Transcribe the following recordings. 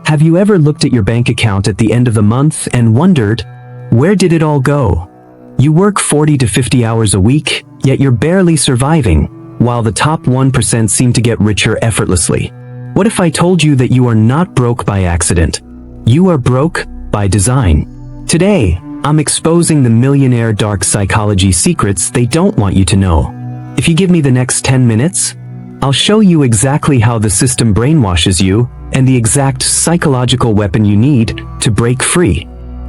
Have you ever looked at your bank account at the end of the month and wondered, where did it all go? You work 40 to 50 hours a week, yet you're barely surviving, while the top 1% seem to get richer effortlessly. What if I told you that you are not broke by accident? You are broke by design. Today, I'm exposing the millionaire dark psychology secrets they don't want you to know. If you give me the next 10 minutes, I'll show you exactly how the system brainwashes you and the exact psychological weapon you need to break free.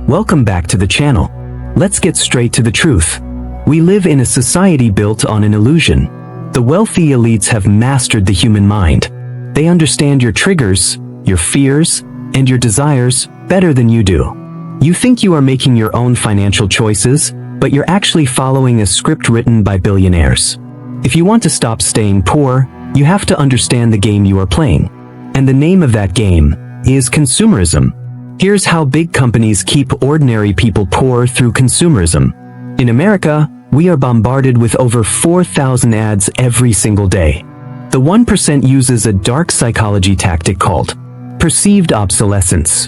Welcome back to the channel. Let's get straight to the truth. We live in a society built on an illusion. The wealthy elites have mastered the human mind. They understand your triggers, your fears, and your desires better than you do. You think you are making your own financial choices, but you're actually following a script written by billionaires. If you want to stop staying poor, you have to understand the game you are playing. And the name of that game is consumerism. Here's how big companies keep ordinary people poor through consumerism. In America, we are bombarded with over 4,000 ads every single day. The 1% uses a dark psychology tactic called perceived obsolescence.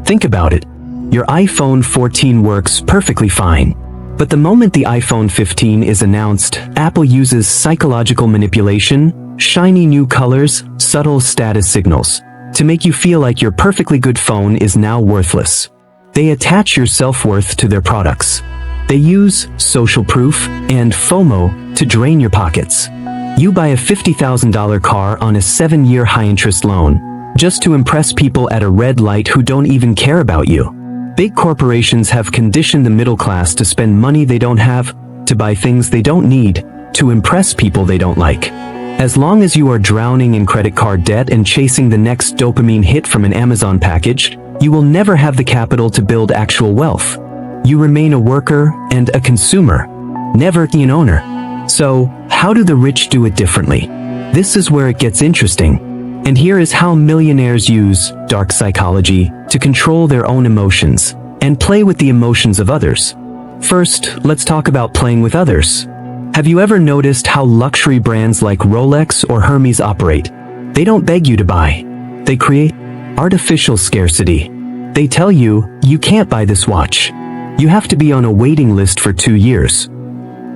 Think about it. Your iPhone 14 works perfectly fine. But the moment the iPhone 15 is announced, Apple uses psychological manipulation, shiny new colors, subtle status signals, to make you feel like your perfectly good phone is now worthless. They attach your self-worth to their products. They use social proof and FOMO to drain your pockets. You buy a $50,000 car on a 7-year high-interest loan, just to impress people at a red light who don't even care about you. Big corporations have conditioned the middle class to spend money they don't have, to buy things they don't need, to impress people they don't like. As long as you are drowning in credit card debt and chasing the next dopamine hit from an Amazon package, you will never have the capital to build actual wealth. You remain a worker and a consumer, never an owner. So, how do the rich do it differently? This is where it gets interesting. And here is how millionaires use dark psychology to control their own emotions and play with the emotions of others. First, let's talk about playing with others. Have you ever noticed how luxury brands like Rolex or Hermes operate? They don't beg you to buy. They create artificial scarcity. They tell you, you can't buy this watch. You have to be on a waiting list for 2 years.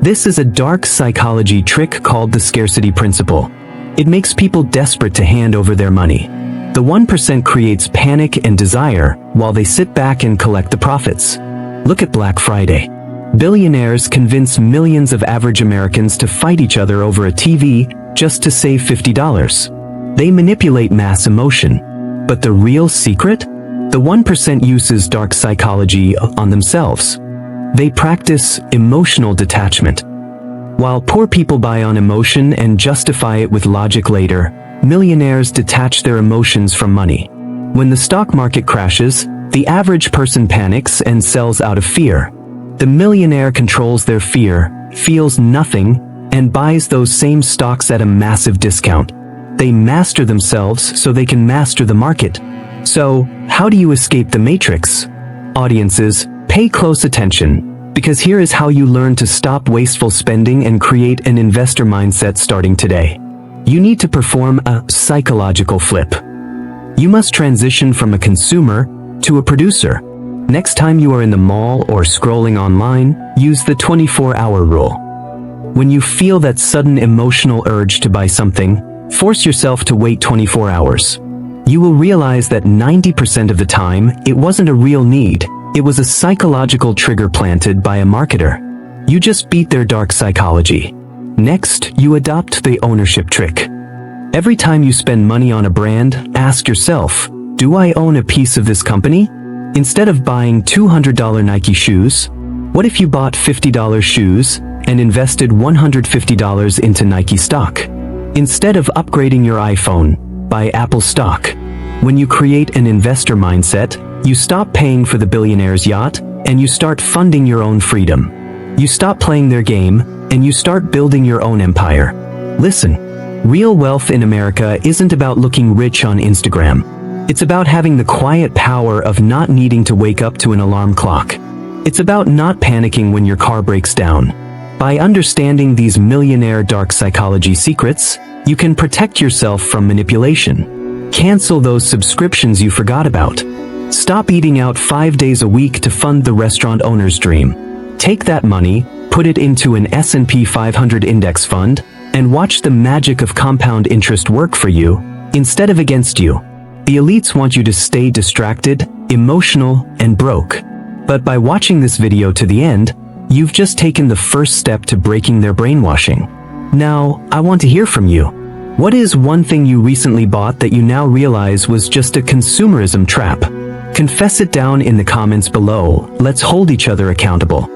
This is a dark psychology trick called the scarcity principle. It makes people desperate to hand over their money. The 1% creates panic and desire while they sit back and collect the profits. Look at Black Friday. Billionaires convince millions of average Americans to fight each other over a TV just to save $50. They manipulate mass emotion. But the real secret? The 1% uses dark psychology on themselves. They practice emotional detachment. While poor people buy on emotion and justify it with logic later, millionaires detach their emotions from money. When the stock market crashes, the average person panics and sells out of fear. The millionaire controls their fear, feels nothing, and buys those same stocks at a massive discount. They master themselves so they can master the market. So, how do you escape the matrix? Audiences, pay close attention. Because here is how you learn to stop wasteful spending and create an investor mindset starting today. You need to perform a psychological flip. You must transition from a consumer to a producer. Next time you are in the mall or scrolling online, use the 24-hour rule. When you feel that sudden emotional urge to buy something, force yourself to wait 24 hours. You will realize that 90% of the time, it wasn't a real need. It was a psychological trigger planted by a marketer. You just beat their dark psychology. Next, you adopt the ownership trick. Every time you spend money on a brand, ask yourself, do I own a piece of this company? Instead of buying $200 Nike shoes, what if you bought $50 shoes and invested $150 into Nike stock? Instead of upgrading your iPhone, buy Apple stock. When you create an investor mindset, you stop paying for the billionaire's yacht, and you start funding your own freedom. You stop playing their game, and you start building your own empire. Listen, real wealth in America isn't about looking rich on Instagram. It's about having the quiet power of not needing to wake up to an alarm clock. It's about not panicking when your car breaks down. By understanding these millionaire dark psychology secrets, you can protect yourself from manipulation. cancel those subscriptions you forgot about. Stop eating out 5 days a week to fund the restaurant owner's dream. Take that money, put it into an S&P 500 index fund, and watch the magic of compound interest work for you, instead of against you. The elites want you to stay distracted, emotional, and broke. But by watching this video to the end, you've just taken the first step to breaking their brainwashing. Now, I want to hear from you. What is one thing you recently bought that you now realize was just a consumerism trap? Confess it down in the comments below. Let's hold each other accountable.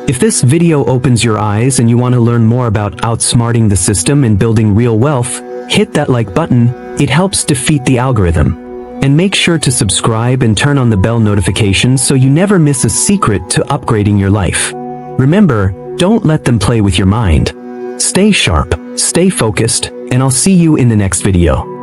If this video opens your eyes and you want to learn more about outsmarting the system and building real wealth, hit that like button. It helps defeat the algorithm. And make sure to subscribe and turn on the bell notifications so you never miss a secret to upgrading your life. Remember, don't let them play with your mind. Stay sharp, stay focused, and I'll see you in the next video.